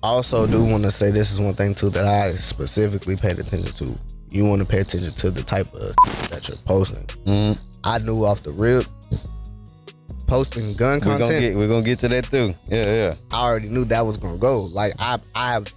I also do want to say this is one thing too that I specifically paid attention to. You want to pay attention to the type of that you're posting. I knew off the rip, posting gun content. We're gonna get to that too. Yeah. I already knew that was gonna go. Like I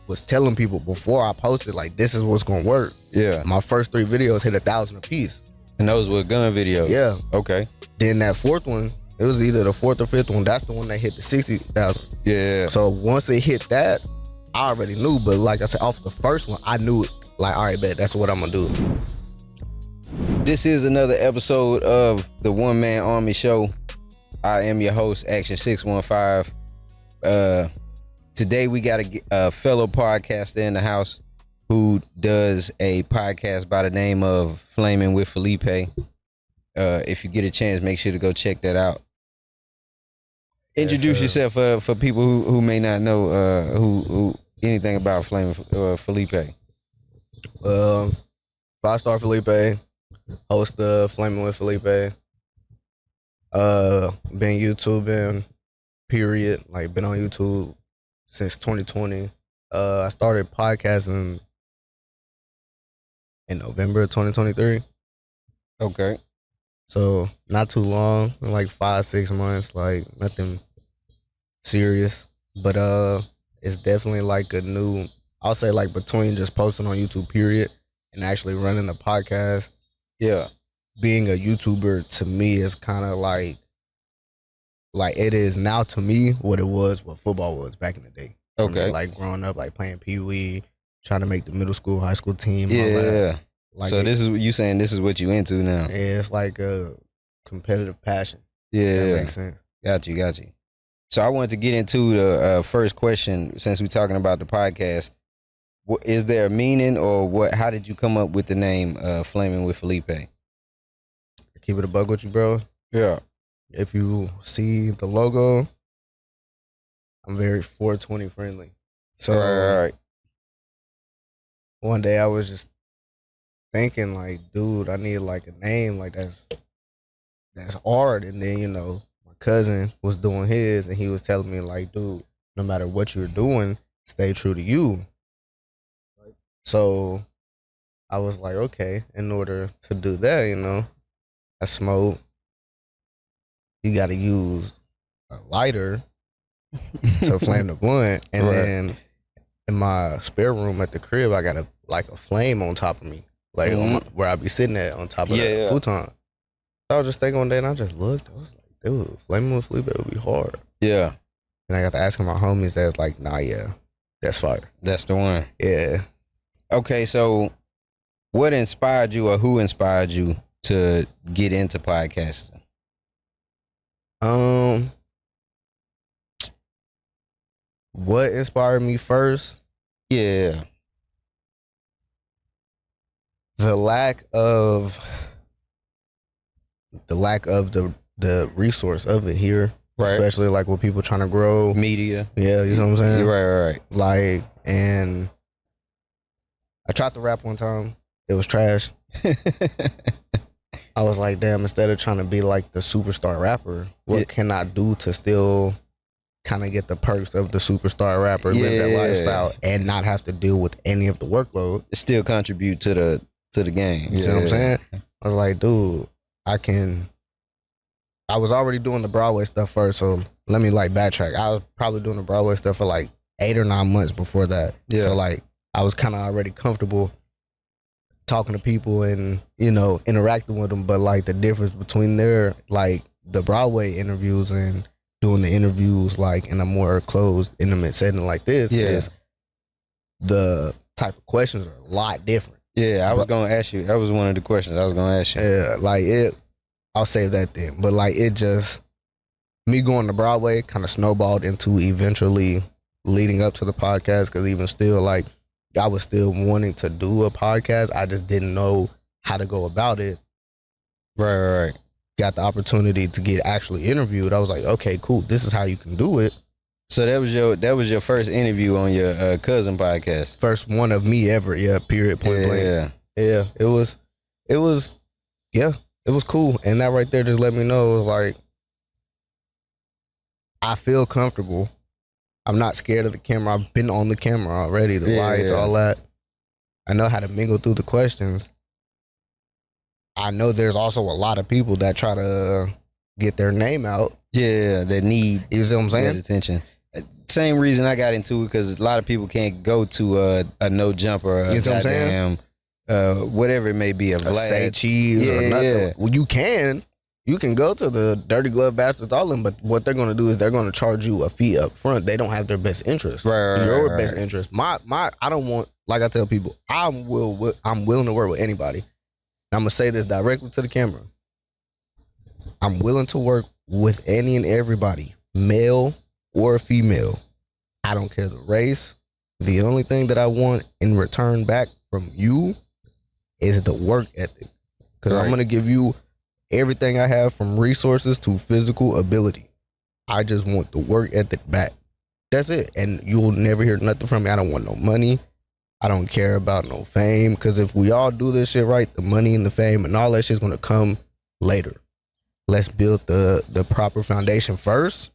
was telling people before I posted, like, this is what's gonna work. Yeah. My first 3 videos hit 1,000 apiece. And those were gun videos. Yeah. Okay. Then that 4th one, it was either the 4th or 5th one. That's the one that hit the 60,000. Yeah. So once it hit that, I already knew. But like I said, off the first one, I knew it. Like, all right, bet that's what I'm gonna do. This is another episode of the One Man Army Show. I am your host, Action 615. Today we got a fellow podcaster in the house who does a podcast by the name of Flaming with Felipe. If you get a chance, make sure to go check that out. Introduce yourself for people who may not know who anything about Flaming Felipe. 5-Star Felipe, host of Flaming with Felipe. Been YouTubing, period. Like, been on YouTube since 2020. I started podcasting in November of 2023. Okay. So not too long, like 5-6 months, like nothing serious. But it's definitely like a new, I'll say, like, between just posting on YouTube, period, and actually running a podcast. Yeah. Being a YouTuber to me is kind of like it is now to me what it was, what football was back in the day. Okay. Me, like growing up, like playing Pee Wee, trying to make the middle school, high school team. Yeah. All that. Like, so this is you saying this is what you into now? Yeah, it's like a competitive passion. Yeah. That makes sense. Got you. So I wanted to get into the first question since we're talking about the podcast. Is there a meaning or what? How did you come up with the name Flaming with Felipe? Keep it a bug with you, bro. Yeah. If you see the logo, I'm very 420 friendly. So right. One day I was just thinking, like, dude, I need like a name like that's hard. And then, my cousin was doing his and he was telling me, like, dude, no matter what you're doing, stay true to you. So I was like, okay, in order to do that, I smoke. You got to use a lighter to flame the blunt. And then in my spare room at the crib, I got a flame on top of me, like where I be sitting at on top of that futon. So I was just thinking one day, and I just looked. I was like, dude, Flaming with Felipe would be hard. Yeah. And I got to asking my homies that's like, nah, yeah, that's fire. That's the one. Yeah. Okay, so what inspired you or who inspired you to get into podcasting? What inspired me first? Yeah. The lack of the resource of it here. Right. Especially like with people trying to grow. Media. Yeah, you know what I'm saying? Right. Like, and I tried to rap one time. It was trash. I was like, damn, instead of trying to be like the superstar rapper, what can I do to still kind of get the perks of the superstar rapper, live that lifestyle, and not have to deal with any of the workload? Still contribute to the game. You see what I'm saying? I was like, dude, I was already doing the Broadway stuff first, so let me like backtrack. I was probably doing the Broadway stuff for like 8 or 9 months before that. Yeah. So like I was kind of already comfortable talking to people and, interacting with them. But like the difference between the Broadway interviews and doing the interviews like in a more closed, intimate setting like this is the type of questions are a lot different. Yeah, I was going to ask you. That was one of the questions I was going to ask you. Yeah, I'll save that then. But like me going to Broadway kind of snowballed into eventually leading up to the podcast, because even still, like, I was still wanting to do a podcast. I just didn't know how to go about it. Right. Got the opportunity to get actually interviewed. I was like, okay, cool. This is how you can do it. So that was your first interview on your cousin podcast. First one of me ever. Yeah. Period. Point blank. Yeah. It was cool. And that right there just let me know, like, I feel comfortable I'm not scared of the camera. I've been on the camera already, the lights, all that. I know how to mingle through the questions. I know there's also a lot of people that try to get their name out. Yeah, that need, you see what I'm saying? Attention. Same reason I got into it, because a lot of people can't go to a no jumper, you see what I'm saying? Whatever it may be, a Vlad. Say cheese or nothing. Yeah. Well, you can go to the Dirty Glove Bastards, all of them, but what they're going to do is they're going to charge you a fee up front. They don't have their best interest. Your best interest. I don't want, like I tell people, I'm willing to work with anybody. I'm going to say this directly to the camera. I'm willing to work with any and everybody, male or female. I don't care the race. The only thing that I want in return back from you is the work ethic. Because I'm going to give you everything I have, from resources to physical ability. I just want the work ethic back. That's it. And you'll never hear nothing from me. I don't want no money. I don't care about no fame. Because if we all do this shit right, the money and the fame and all that shit's going to come later. Let's build the proper foundation first.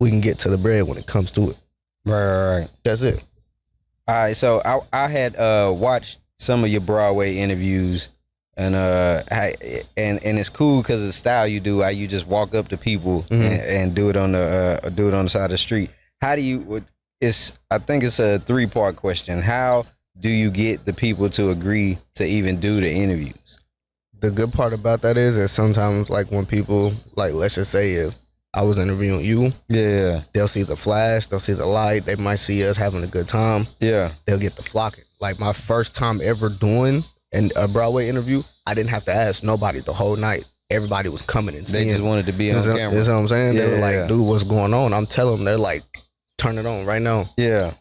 We can get to the bread when it comes to it. Right. That's it. All right. So I had watched some of your Broadway interviews, and it's cool because of the style you do. How you just walk up to people and do it on the side of the street. How do you? I think it's a 3-part question. How do you get the people to agree to even do the interviews? The good part about that is sometimes, like, when people, like, let's just say if I was interviewing you, they'll see the flash, they'll see the light, they might see us having a good time. Yeah, they'll get the flocking. Like, my first time ever doing a Broadway interview, I didn't have to ask nobody the whole night. Everybody was coming and seeing. They just wanted to be on camera. You know what I'm saying? They were like, dude, what's going on? I'm telling them, they're like, turn it on right now. Yeah.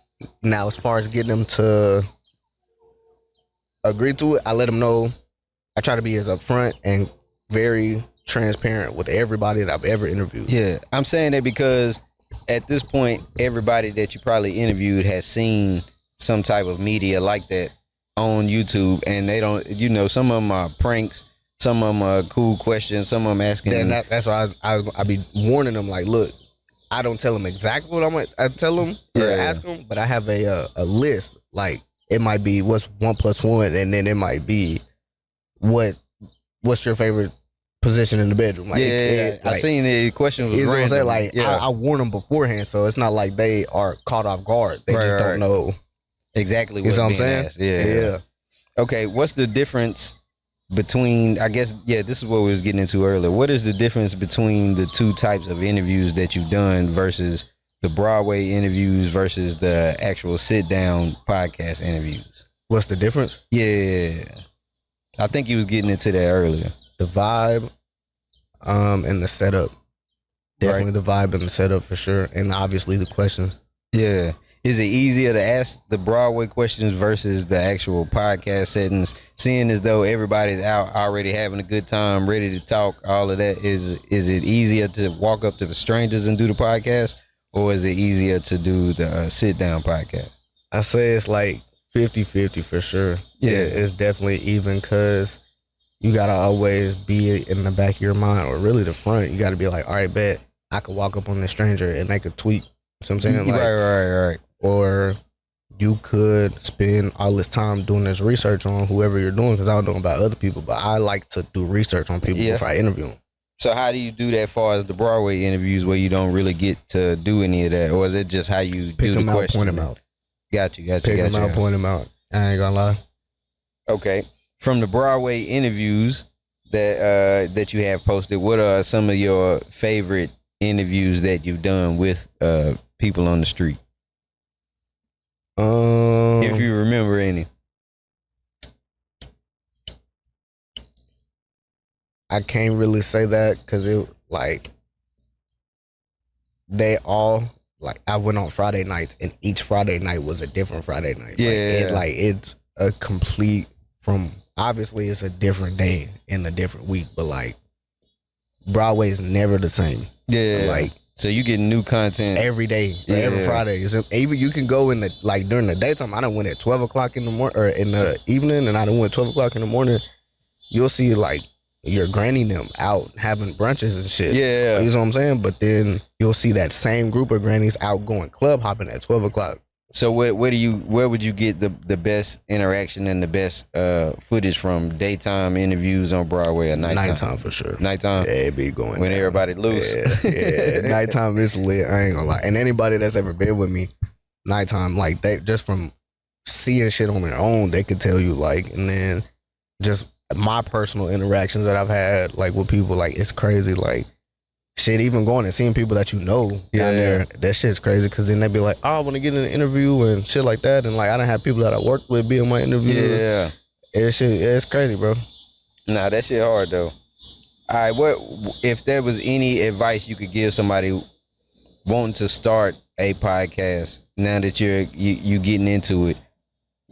Now, as far as getting them to agree to it, I let them know. I try to be as upfront and very transparent with everybody that I've ever interviewed. Yeah, I'm saying that because at this point, everybody that you probably interviewed has seen some type of media like that on YouTube, and they don't, some of them are pranks, some of them are cool questions, some of them asking. Then that's why I be warning them, like, look, I don't tell them exactly what I tell them or ask them, but I have a list. Like, it might be what's 1 + 1, and then it might be what's your favorite position in the bedroom? Like, I seen the question was random. Saying, like, I warn them beforehand, so it's not like they are caught off guard. They just don't know exactly what's being asked. Yeah. Okay, what's the difference between, I guess, this is what we was getting into earlier. What is the difference between the two types of interviews that you've done versus the Broadway interviews versus the actual sit-down podcast interviews? What's the difference? Yeah. I think you was getting into that earlier. The vibe and the setup. Definitely the vibe and the setup for sure. And obviously the questions. Yeah. Is it easier to ask the Broadway questions versus the actual podcast settings, seeing as though everybody's out already having a good time, ready to talk, all of that? Is it easier to walk up to the strangers and do the podcast, or is it easier to do the sit-down podcast? I say it's like 50-50 for sure. Yeah, it's definitely even, because you got to always be in the back of your mind, or really the front. You got to be like, all right, bet I could walk up on this stranger and make a tweet. You know what I'm saying? Like, right. Or you could spend all this time doing this research on whoever you're doing, because I don't know about other people, but I like to do research on people before I interview them. So how do you do that as far as the Broadway interviews where you don't really get to do any of that? Or is it just how you pick do them the out, question? point them out. Got you. Pick them out, point them out. I ain't gonna lie. Okay. From the Broadway interviews that you have posted, what are some of your favorite interviews that you've done with people on the street? If you remember any. I can't really say that, because it, like, they all, like, I went on Friday nights, and each Friday night was a different Friday night. Yeah. It's a complete, obviously it's a different day in a different week, but, like, Broadway is never the same. Yeah. Like, so you get new content every day, every Friday. Even you can go in the, like, during the daytime. I done went at 12 o'clock in the morning, or in the evening, and I done went 12 o'clock in the morning. You'll see, like, your granny them out having brunches and shit. Yeah. You know what I'm saying? But then you'll see that same group of grannies out going club hopping at 12 o'clock. So where would you get the best interaction and the best footage from? Daytime interviews on Broadway or nighttime? Nighttime for sure. Nighttime? Yeah, it be going when down. everybody loose. Yeah. Nighttime is lit. I ain't gonna lie. And anybody that's ever been with me, nighttime, like they just from seeing shit on their own, they could tell you like, and then just my personal interactions that I've had like with people, like it's crazy. Like shit, even going and seeing people that you know down there, that shit's crazy. Cause then they be like, oh, I want to get in an interview and shit like that. And like I done have people that I worked with be in my interviews. Yeah. It's crazy, bro. Nah, that shit hard though. All right, what if there was any advice you could give somebody wanting to start a podcast now that you getting into it?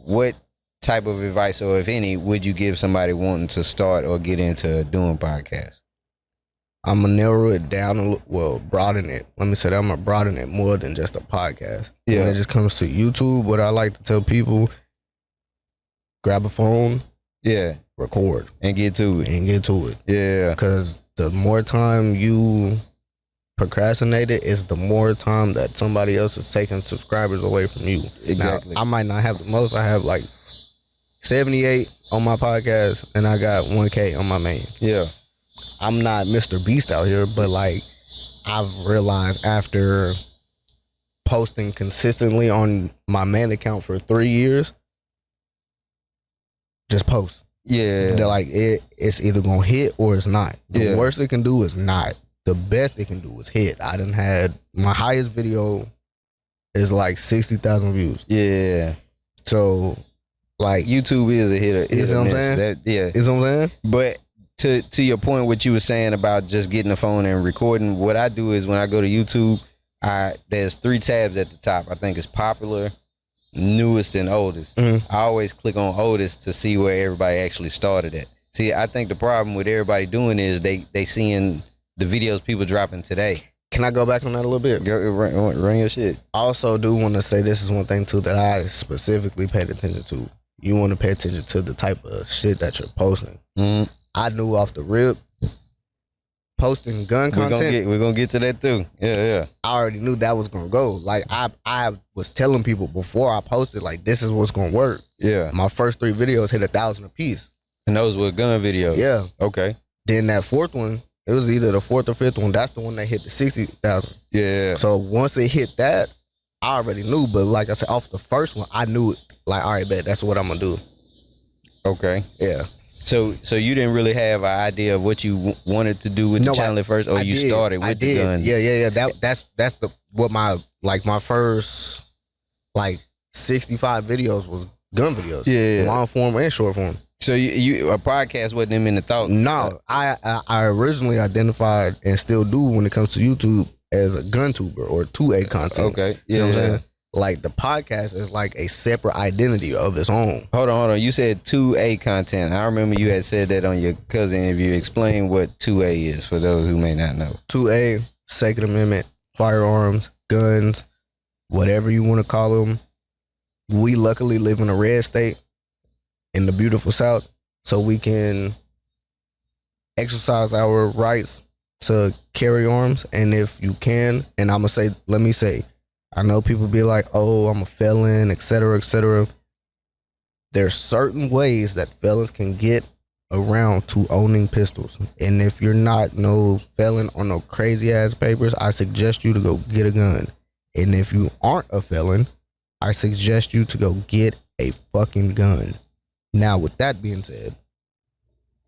What type of advice, or if any, would you give somebody wanting to start or get into doing podcasts? I'm gonna narrow it down, broaden it. Let me say that I'm gonna broaden it more than just a podcast. Yeah. When it just comes to YouTube, what I like to tell people, grab a phone, Yeah, record, and get to it. and get to it. Yeah, Because the more time you procrastinate it, is the more time that somebody else is taking subscribers away from you. Exactly. Now, I might not have the most. I have like 78 on my podcast, and I got 1K on my main. yeah, I'm not Mr. Beast out here, but like I've realized after posting consistently on my main account for 3 years, just post. yeah. They're like it's either gonna hit or it's not. The worst it can do is not. The best it can do is hit. I done had my highest video is like 60,000 views. Yeah. So like YouTube is a hitter. You see what I'm saying? Yeah. You know what I'm saying? But to your point, what you were saying about just getting the phone and recording, what I do is when I go to YouTube, there's 3 tabs at the top. I think it's popular, newest, and oldest. Mhm. I always click on oldest to see where everybody actually started at. See, I think the problem with everybody doing is they seeing the videos people dropping today. Can I go back on that a little bit? Go, run your shit. I also do want to say this is one thing too that I specifically paid attention to. You want to pay attention to the type of shit that you're posting. Mm-hmm. I knew off the rip, posting gun content. We're gonna get to that too. Yeah. I already knew that was gonna go. Like I was telling people before I posted, like this is what's gonna work. Yeah. My first 3 videos hit 1,000 a piece. And those were gun videos. Yeah. Okay. Then that 4th one, it was either the 4th or 5th one. That's the one that hit the 60,000. Yeah. So once it hit that, I already knew. But like I said, off the first one, I knew it. Like, all right, bet that's what I'm gonna do. Okay. Yeah. So you didn't really have an idea of what you wanted to do with the channel at first, or you started with the gun? Yeah. That's my first like 65 videos was gun videos. Yeah. Long form and short form. So you a podcast wasn't even in the thoughts? No, I originally identified and still do when it comes to YouTube as a gun tuber or 2A content. Okay. You know what I'm saying? Like the podcast is like a separate identity of its own. Hold on. You said 2A content. I remember you had said that on your cousin interview. Explain what 2A is for those who may not know. 2A, Second Amendment, firearms, guns, whatever you want to call them. We luckily live in a red state in the beautiful South, so we can exercise our rights to carry arms. And if you can, and let me say, I know people be like, oh, I'm a felon, et cetera, et cetera. There's certain ways that felons can get around to owning pistols. And if you're not no felon or no crazy ass papers, I suggest you to go get a gun. And if you aren't a felon, I suggest you to go get a fucking gun. Now, with that being said,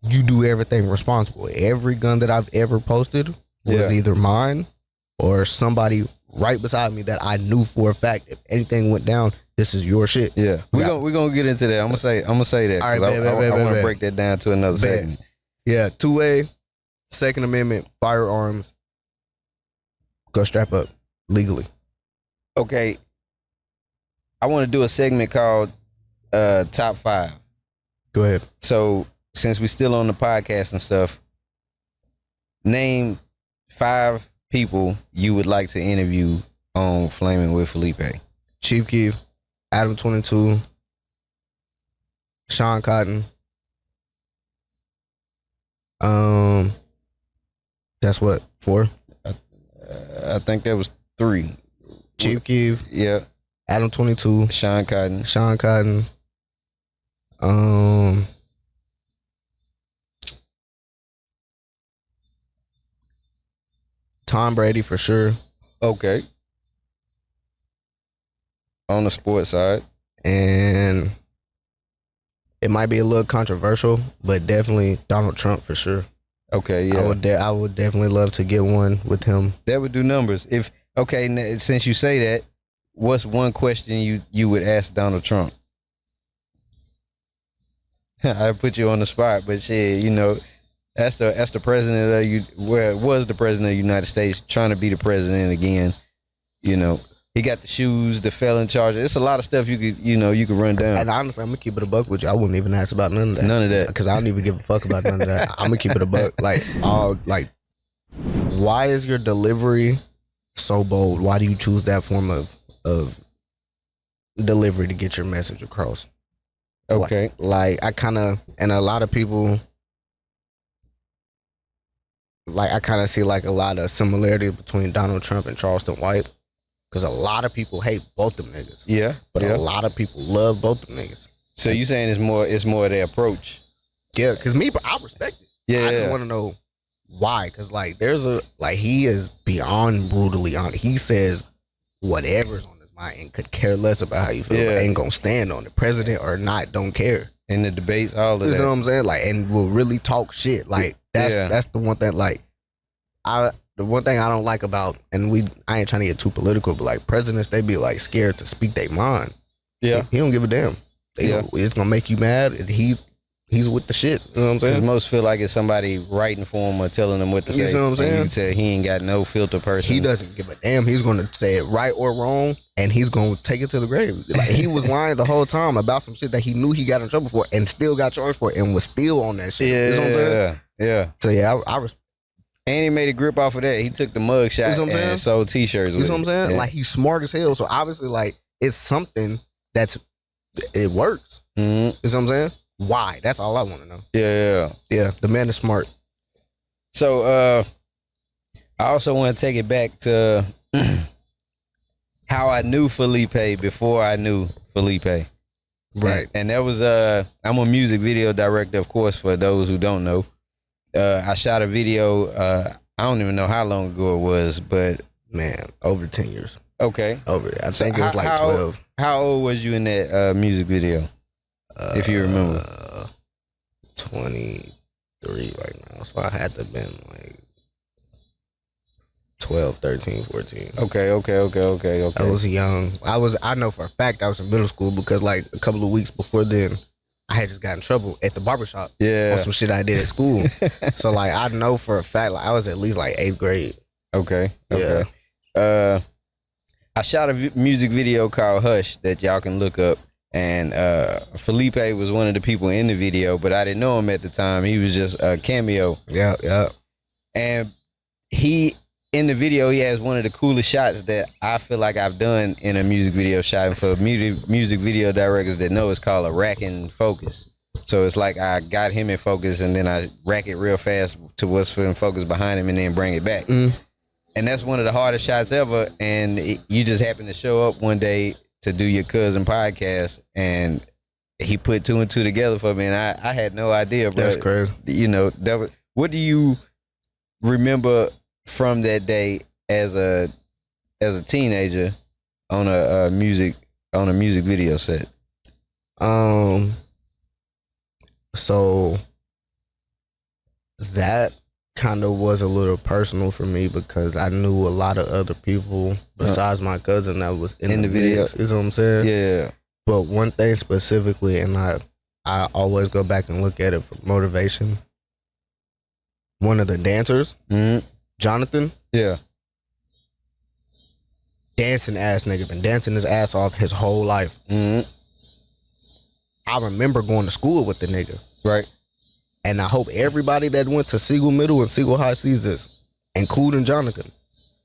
you do everything responsible. Every gun that I've ever posted was either mine or somebody right beside me that I knew for a fact if anything went down, this is your shit. Yeah, we're gonna get into that. I'm gonna say that. All right, I want to break that down to another segment. Yeah, 2A, Second Amendment, firearms. Go strap up legally. Okay, I want to do a segment called Top 5. Go ahead. So since we still on the podcast and stuff, name 5 people you would like to interview on Flaming with Felipe. Chief Keef, Adam 22, Sean Cotton, That's what 4. I think that was 3. Chief Keef, Yeah. Adam 22, Sean Cotton. Sean Cotton, Tom Brady for sure, Okay. On the sports side. and it might be a little controversial, but definitely Donald Trump for sure. Okay, yeah. I would definitely love to get one with him. That would do numbers. If okay, since you say that, what's one question you would ask Donald Trump? I put you on the spot, but shit, that's the president of was the president of the United States trying to be the president again. He got the shoes, the felon charges. It's a lot of stuff you could run down. And honestly, I'm gonna keep it a buck with you. I wouldn't even ask about none of that. None of that, because I don't even give a fuck about none of that. I'm gonna keep it a buck. Why is your delivery so bold? Why do you choose that form of delivery to get your message across? Okay. I kind of, and a lot of people, I kind of see a lot of similarity between Donald Trump and Charleston White, because a lot of people hate both them niggas. Yeah. But a lot of people love both them niggas. So you saying it's more their approach? Yeah, because I respect it. Yeah. I just want to know why, because he is beyond brutally honest. He says whatever's on his mind and could care less about how you feel. Yeah. Ain't gonna stand on it, president or not, don't care. In the debates, all of that. You know what I'm saying? And will really talk shit. That's the one thing. The one thing I don't like about, and I ain't trying to get too political, but presidents, they be scared to speak their mind. Yeah. He don't give a damn. It's gonna make you mad. And he's with the shit. You know what I'm saying? Because most feel like it's somebody writing for him or telling them what to say. You know what I'm saying? And you tell he ain't got no filter person. He doesn't give a damn. He's gonna say it right or wrong, and he's gonna take it to the grave. He was lying the whole time about some shit that he knew he got in trouble for, and still got charged for it, and was still on that shit. Yeah. You know what I'm saying? Yeah. So yeah, I respect. And he made a grip off of that. He took the mug shot and sold t-shirts with You know what I'm saying? Yeah. He's smart as hell. So obviously, it's something it works. Mm-hmm. You know what I'm saying? Why? That's all I want to know. Yeah. Yeah, the man is smart. So I also want to take it back to how I knew Felipe before I knew Felipe. Right. And that was I'm a music video director, of course, for those who don't know. I shot a video, I don't even know how long ago it was, but man, over 10 years. Okay. I think it was 12. How old was you in that music video? If you remember. 23 right now. So I had to have been 12, 13, 14. Okay. I was young. I know for a fact I was in middle school because a couple of weeks before then, I had just got in trouble at the barbershop on some shit I did at school. So I know for a fact I was at least 8th grade. Okay. Yeah. I shot a music video called Hush that y'all can look up. And Felipe was one of the people in the video, but I didn't know him at the time. He was just a cameo. Yeah. And in the video, he has one of the coolest shots that I feel like I've done in a music video shot. And for music video directors that know, it's called a rack and focus. So it's I got him in focus and then I rack it real fast to what's in focus behind him and then bring it back. Mm. And that's one of the hardest shots ever. And you just happened to show up one day to do your cousin podcast, and he put 2 and 2 together for me, and I had no idea. But, that's crazy. What do you remember from that day as a teenager on a music video set? So that kind of was a little personal for me because I knew a lot of other people besides my cousin that was in the video. Mix, you know what I'm saying? Yeah. But one thing specifically, and I always go back and look at it for motivation. One of the dancers, Jonathan. Yeah. Dancing ass nigga, been dancing his ass off his whole life. Mm-hmm. I remember going to school with the nigga. Right. And I hope everybody that went to Siegel Middle and Siegel High sees this, including Jonathan.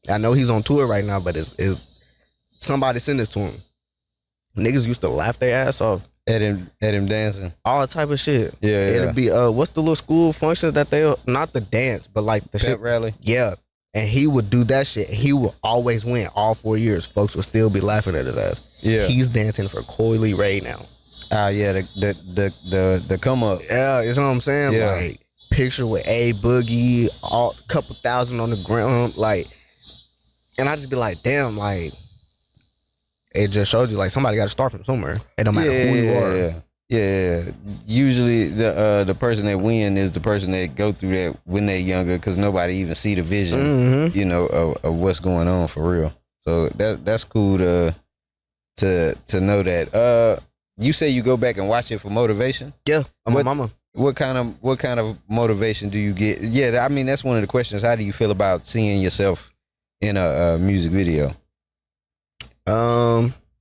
I know he's on tour right now, but it's somebody send this to him. Niggas used to laugh their ass off At him dancing. All type of shit. Yeah, yeah. It'd be what's the little school functions that they, not the dance, but like the Pep shit rally. Yeah. And he would do that shit. He would always win all 4 years. Folks would still be laughing at his ass. Yeah. He's dancing for Coily Ray now. Yeah, the come up. Yeah, you know what I'm saying? Yeah. Like, picture with A Boogie, all couple thousand on the ground, like, and I just be like, damn, like, it just showed you like somebody got to start from somewhere. It don't matter who you are. Yeah. Usually the person that win is the person that go through that when they're younger, because nobody even see the vision, you know, of what's going on for real. So that's cool to know that. You say you go back and watch it for motivation? Yeah, I'm a mama. What kind of motivation do you get? Yeah, I mean that's one of the questions. How do you feel about seeing yourself in a music video?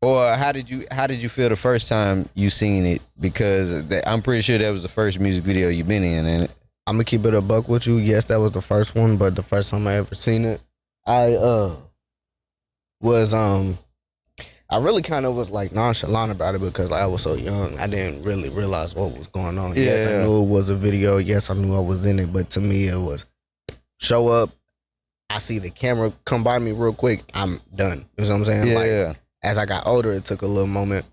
Or how did you feel the first time you seen it? Because I'm pretty sure that was the first music video you've been in, ain't it? I'm gonna keep it a buck with you. Yes, that was the first one, but the first time I ever seen it, I was I really kind of was like nonchalant about it because I was so young. I didn't really realize what was going on. Yeah. Yes, I knew it was a video. Yes, I knew I was in it, but to me, it was show up. I see the camera come by me real quick. I'm done. You know what I'm saying? Yeah. Like, as I got older, it took a little moment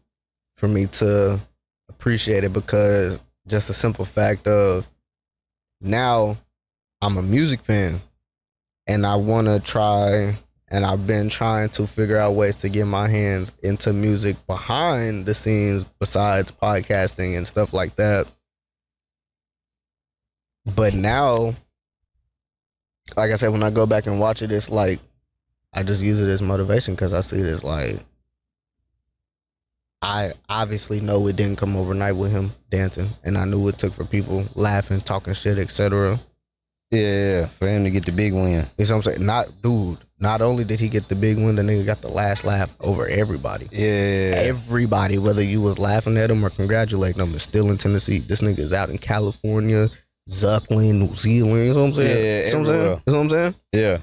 for me to appreciate it because just the simple fact of now I'm a music fan and I want to try, and I've been trying to figure out ways to get my hands into music behind the scenes besides podcasting and stuff like that. But now, like I said, when I go back and watch it, it's like I just use it as motivation because I see it as like, I obviously know it didn't come overnight with him dancing, and I knew what it took for people laughing, talking shit, etc. Yeah, for him to get the big win. You know what I'm saying? Not only did he get the big win, the nigga got the last laugh over everybody. Yeah. Everybody, whether you was laughing at him or congratulating him, is still in Tennessee. This nigga is out in California, Zuckland, New Zealand. You know what I'm saying? Yeah, you know what I'm saying? Yeah.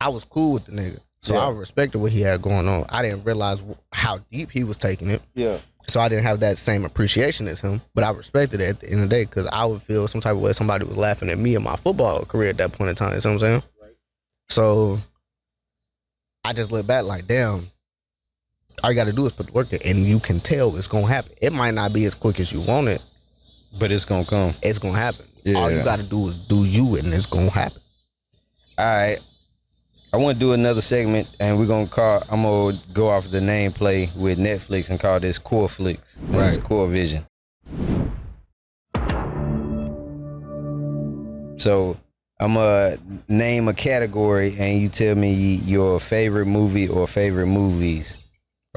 I was cool with the nigga. So I respected what he had going on. I didn't realize how deep he was taking it. Yeah. So I didn't have that same appreciation as him. But I respected it at the end of the day because I would feel some type of way somebody was laughing at me in my football career at that point in time. You know what I'm saying? Right. So I just look back like, damn, all you got to do is put the work in, and you can tell it's going to happen. It might not be as quick as you want it, but it's going to come. It's going to happen. Yeah. All you got to do is do you, and it's going to happen. All right. I want to do another segment, and I'm going to go off the nameplay with Netflix and call this Core Flicks. This is Core Vision. So I'm going to name a category, and you tell me your favorite movie or favorite movies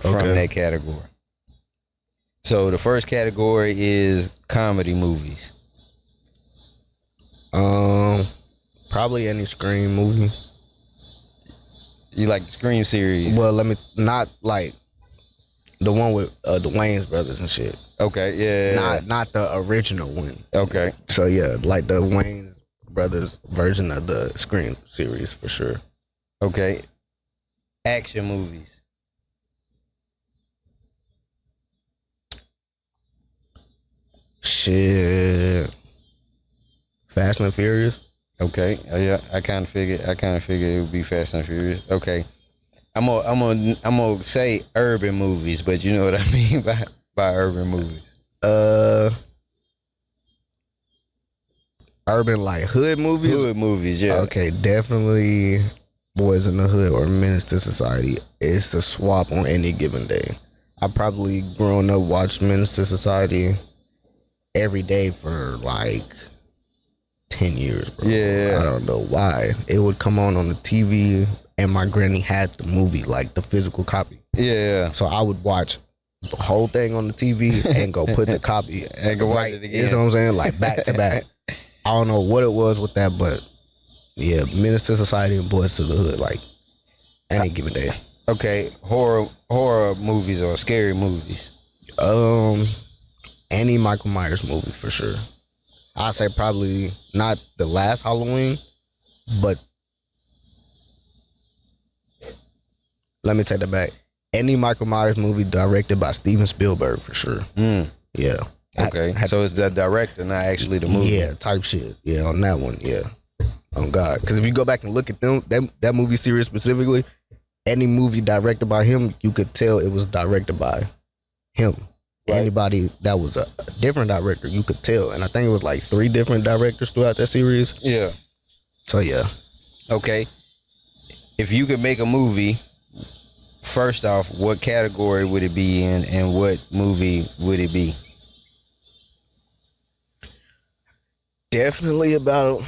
from that category. So the first category is comedy movies. Probably any Scream movie. You like the Scream series? Well, not like the one with the Wayans brothers and shit. Okay, yeah. Not the original one. Okay. So yeah, like the Wayans brothers version of the Scream series for sure. Okay. Action movies. Shit. Fast and Furious. Okay. Yeah, I kind of figured it would be Fast and Furious. Okay. I'm gonna say urban movies, but you know what I mean by urban movies. Urban like hood movies. Hood movies, yeah. Okay, definitely Boys in the Hood or Menace to Society. It's the swap on any given day. I probably growing up watched Menace to Society every day for like 10 years, bro. Yeah. I don't know why. It would come on the TV, and my granny had the movie, like the physical copy. Yeah. So I would watch the whole thing on the TV and go put the copy and go watch it again. You know what I'm saying? Like back to back. I don't know what it was with that, but yeah, Menace to Society and Boys to the Hood, like any given day. Okay, horror movies or scary movies. Any Michael Myers movie for sure. I'd say probably not the last Halloween, but let me take that back. any Michael Myers movie directed by Steven Spielberg for sure. Yeah. Okay. So it's the director, not actually the movie. Yeah, type shit. Yeah, on that one. Yeah. Oh God. Because if you go back and look at them, that movie series specifically, any movie directed by him, you could tell it was directed by him. Right. Anybody that was a different director, you could tell. And I think it was like 3 different directors throughout that series. Yeah. So yeah. Okay. If you could make a movie, first off, what category would it be in, and what movie would it be? Definitely about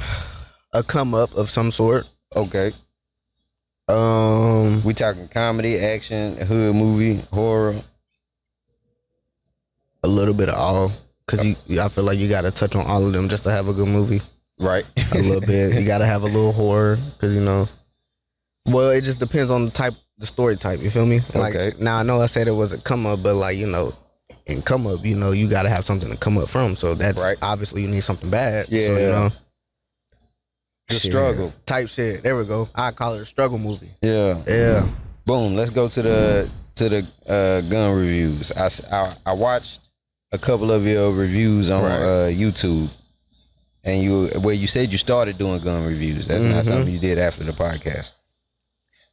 a come up of some sort. Okay. We talking comedy, action, hood movie, horror? A little bit of all, because I feel like you got to touch on all of them just to have a good movie. Right. A little bit. You got to have a little horror, because, you know, well, it just depends on the story type. You feel me? Like, okay. Now, I know I said it was a come up, but, like, you know, in come up, you know, you got to have something to come up from. So that's right. Obviously, you need something bad. Yeah. So, you know. The struggle. Type shit. There we go. I call it a struggle movie. Yeah. Yeah. Boom. Let's go to the gun reviews. I watched a couple of your reviews on YouTube, and you said you started doing gun reviews. That's not something you did after the podcast.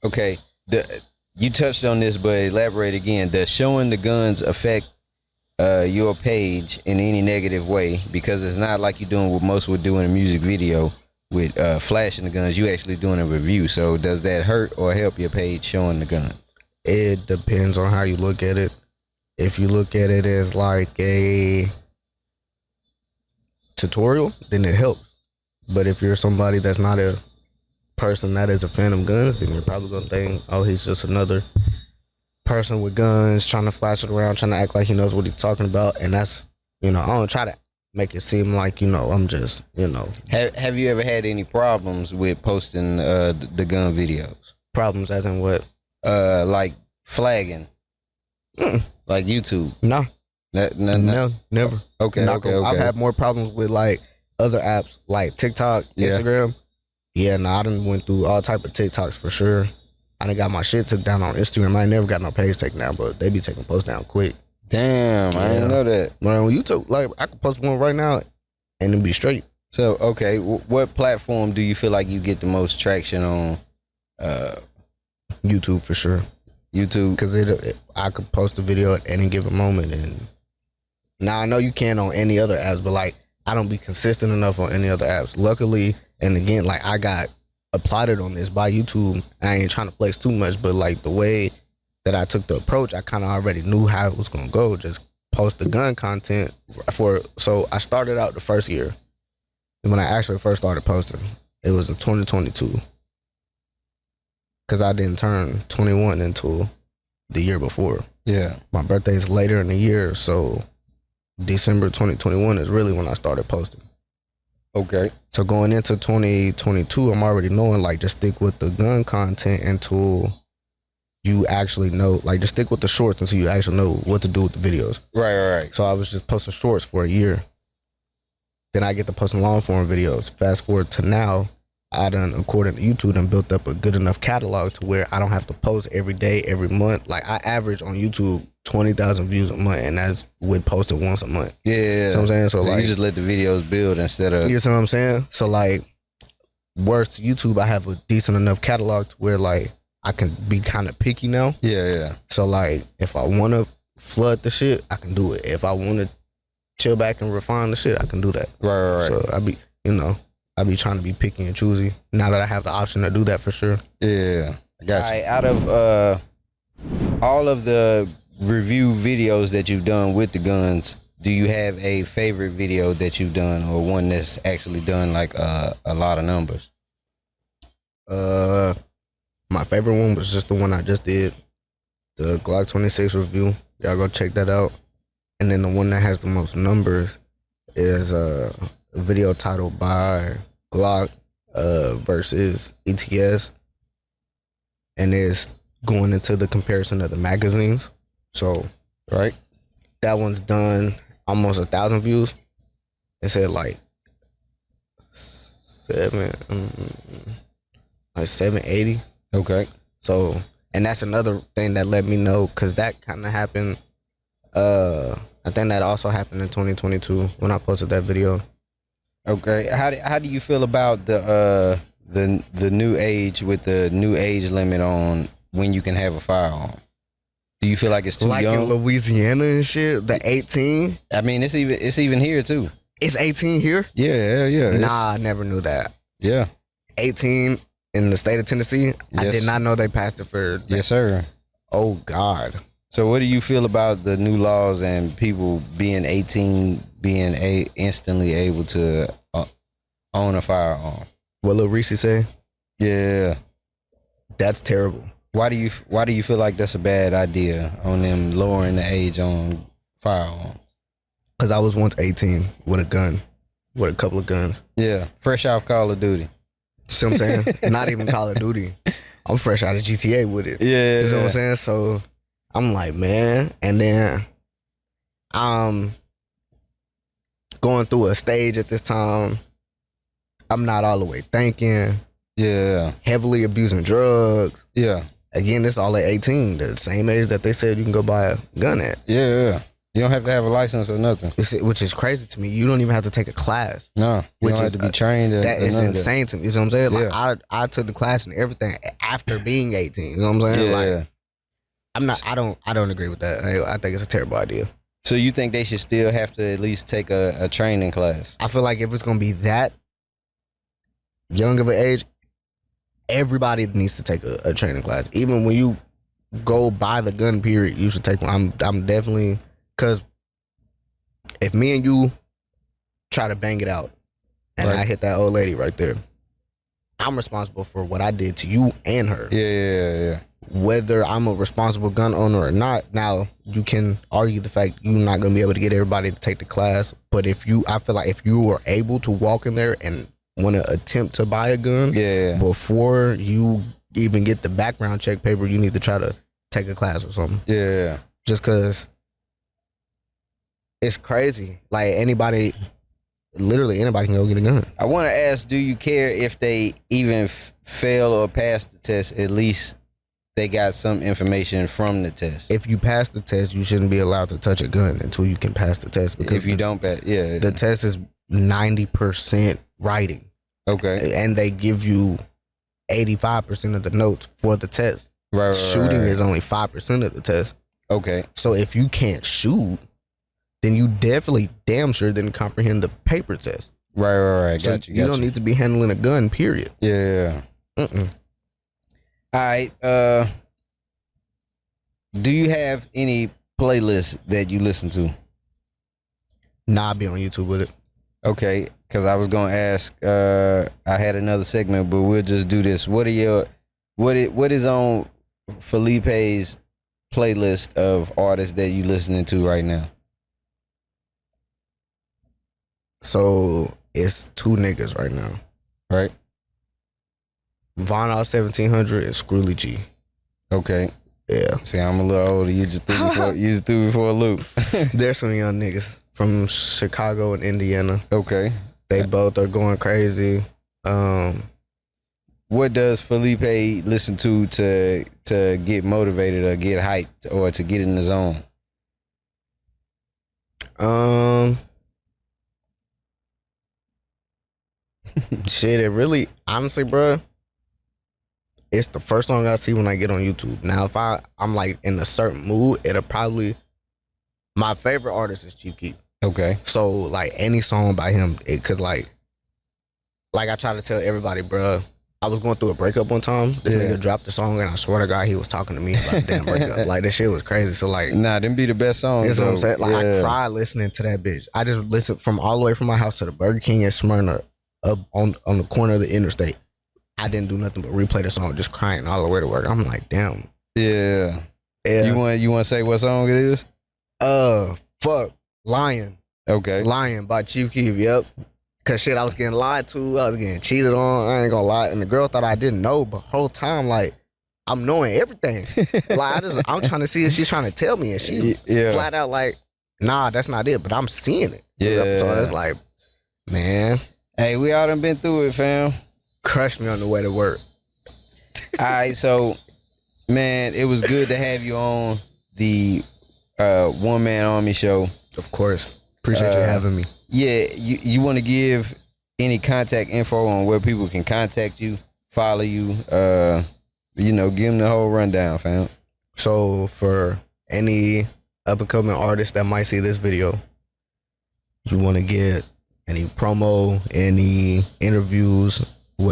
Okay, you touched on this, but elaborate again. Does showing the guns affect your page in any negative way? Because it's not like you're doing what most would do in a music video with flashing the guns. You actually doing a review. So does that hurt or help your page showing the gun? It depends on how you look at it. If you look at it as like a tutorial, then it helps. But if you're somebody that's not a person that is a fan of guns, then you're probably gonna think, oh, he's just another person with guns trying to flash it around, trying to act like he knows what he's talking about. And that's, you know, I don't try to make it seem like, you know, I'm just, you know. Have you ever had any problems with posting the gun videos? Problems as in what? Like flagging. Like YouTube? No. No, never. Okay. I've had more problems with like other apps like TikTok, Instagram. Yeah, I done went through all type of TikToks for sure. I done got my shit took down on Instagram. I ain't never got no page taken down, but they be taking posts down quick. Damn, I didn't know that. But on YouTube, like I could post one right now and it be straight. So, okay, what platform do you feel like you get the most traction on? YouTube for sure. YouTube, because I could post a video at any given moment, and now I know you can on any other apps, but like I don't be consistent enough on any other apps. Luckily, and again, like I got applauded on this by YouTube. I ain't trying to flex too much, but like the way that I took the approach, I kind of already knew how it was gonna go. Just post the gun content so I started out the first year, and when I actually first started posting, it was in 2022. Because I didn't turn 21 until the year before. Yeah. My birthday's later in the year, so December 2021 is really when I started posting. Okay. So going into 2022, I'm already knowing, like, just stick with the gun content until you actually know, like, just stick with the shorts until you actually know what to do with the videos. Right. So I was just posting shorts for a year. Then I get to posting long form videos. Fast forward to now, I done, according to YouTube, done built up a good enough catalog to where I don't have to post every day, every month. Like I average on YouTube 20,000 views a month, and that's with posting once a month. Yeah. You know what I'm saying? So like, you just let the videos build instead of. You know what I'm saying? So like, worse to YouTube, I have a decent enough catalog to where like I can be kind of picky now. Yeah. So like, if I want to flood the shit, I can do it. If I want to chill back and refine the shit, I can do that. Right. So I be trying to be picky and choosy now that I have the option to do that for sure. Yeah. I got you. All right, out of all of the review videos that you've done with the guns, do you have a favorite video that you've done, or one that's actually done like a lot of numbers? My favorite one was just the one I just did, the Glock 26 review. Y'all go check that out. And then the one that has the most numbers is a video titled by Glock versus ETS, and it's going into the comparison of the magazines. So, right, that one's done almost 1,000 views. It said like 780. Okay. So, And that's another thing that let me know, because that kind of happened. I think that also happened in 2022 when I posted that video. Okay, how do you feel about the new age with the new age limit on when you can have a firearm? Do you feel like it's too like young? In Louisiana and shit, the 18. I mean, it's even here too. It's 18 here? Yeah. Nah, I never knew that. Yeah. 18 in the state of Tennessee? Yes. I did not know they passed it for... Yes, sir. Oh, God. So what do you feel about the new laws and people being 18 being instantly able to own a firearm? What Lil Reese say? Yeah. That's terrible. Why do you feel like that's a bad idea on them lowering the age on firearms? Because I was once 18 with a gun, with a couple of guns. Yeah, fresh off Call of Duty. See what I'm saying? Not even Call of Duty. I'm fresh out of GTA with it. Yeah. You know what I'm saying? So I'm like, man. And then I'm going through a stage at this time. I'm not all the way thinking. Yeah. Heavily abusing drugs. Yeah. Again, it's all at 18, the same age that they said you can go buy a gun at. Yeah. You don't have to have a license or nothing. Which is crazy to me. You don't even have to take a class. No. You don't have to be trained. That is insane to me. You know what I'm saying? Like, yeah. I took the class and everything after being 18. You know what I'm saying? Yeah. Like, I don't agree with that. I think it's a terrible idea. So you think they should still have to at least take a training class? I feel like if it's gonna be that young of an age, everybody needs to take a training class. Even when you go buy the gun, period, you should take one. I'm definitely, because if me and you try to bang it out and I hit that old lady right there, I'm responsible for what I did to you and her. Yeah. Whether I'm a responsible gun owner or not, now you can argue the fact you're not gonna be able to get everybody to take the class. But I feel like if you were able to walk in there and want to attempt to buy a gun, before you even get the background check paper, you need to try to take a class or something. Yeah. Just because it's crazy. Like literally anybody can go get a gun. I want to ask, do you care if they even fail or pass the test? At least they got some information from the test. If you pass the test, you shouldn't be allowed to touch a gun until you can pass the test. Because if you don't pass, the test is 90% writing. Okay. And they give you 85% of the notes for the test. Right. Shooting is only 5% of the test. Okay. So if you can't shoot, then you definitely damn sure didn't comprehend the paper test. Right. So you don't need to be handling a gun, period. Yeah. All right. Do you have any playlists that you listen to? Nah, I'll be on YouTube with it. Okay, because I was gonna ask. I had another segment, but we'll just do this. What is on Felipe's playlist of artists that you listening to right now? So it's two niggas right now, right? Von Off 1700 and Scrooly G. Okay. Yeah. See, I'm a little older. You just threw me for a loop. There's some young niggas from Chicago and Indiana. Okay. They both are going crazy. What does Felipe listen to get motivated or get hyped or to get in the zone? Shit, it really, honestly, bro, it's the first song I see when I get on YouTube. Now, if I'm like in a certain mood, it'll probably, my favorite artist is Chief Keef. Okay. So like any song by him, cause like I try to tell everybody, bro, I was going through a breakup one time. This nigga dropped the song and I swear to God he was talking to me about the damn breakup. Like that shit was crazy. So like, nah, them be the best songs. You know what I'm saying? Like I cried listening to that bitch. I just listened from all the way from my house to the Burger King in Smyrna, up on the corner of the interstate. I didn't do nothing but replay the song, just crying all the way to work. I'm like, damn. Yeah. You want to say what song it is? Fuck, Lion. Okay. Lion by Chief Keef. Yep. Cause shit, I was getting lied to. I was getting cheated on. I ain't gonna lie. And the girl thought I didn't know, but whole time like I'm knowing everything. Like I'm trying to see if she's trying to tell me, and she flat out like, nah, that's not it. But I'm seeing it. Yeah. So it's like, man. Hey, we all done been through it, fam. Crushed me on the way to work. All right, so Man, it was good to have you on the One Man Army show. Of course. Appreciate you having me. Yeah, you want to give any contact info on where people can contact you, follow you, give them the whole rundown, fam. So for any up-and-coming artists that might see this video, you want to get any promo, any interviews,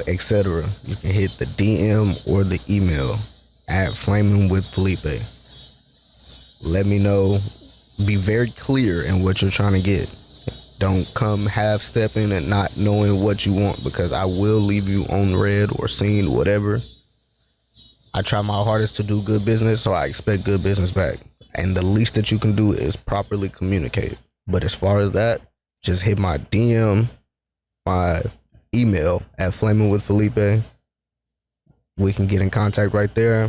etc., you can hit the DM or the email at Flaming with Felipe. Let me know. Be very clear in what you're trying to get. Don't come half-stepping and not knowing what you want, because I will leave you on red or seen, whatever. I try my hardest to do good business, so I expect good business back. And the least that you can do is properly communicate. But as far as that, just hit my DM, my email at Flaming with Felipe. We can get in contact right there.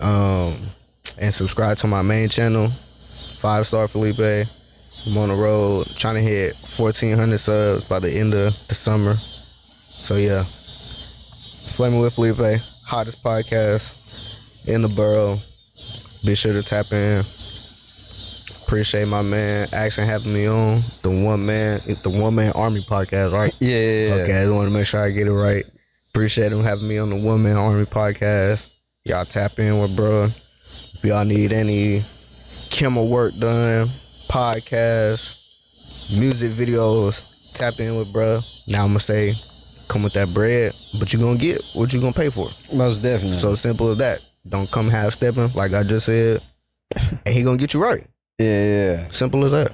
And subscribe to my main channel, 5-Star Felipe. I'm on the road trying to hit 1,400 subs by the end of the summer. So yeah, Flaming with Felipe, hottest podcast in the borough. Be sure to tap in. Appreciate my man Action having me on the One Man Army podcast, right? Yeah. Okay, I just want to make sure I get it right. Appreciate him having me on the One Man Army podcast. Y'all tap in with bro. If y'all need any camera work done, podcasts, music videos, tap in with bro. Now I'm gonna say, come with that bread, but you're gonna get what you're gonna pay for. Most definitely. So simple as that. Don't come half stepping, like I just said, and he gonna get you right. Yeah. Simple as that.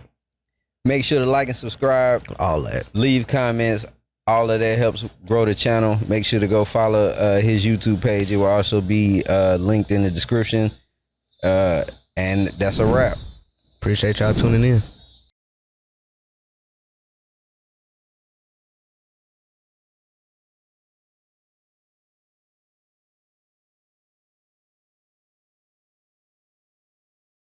Make sure to like and subscribe. All that. Leave comments. All of that helps grow the channel. Make sure to go follow his YouTube page. It will also be linked in the description. And that's a wrap. Appreciate y'all tuning in.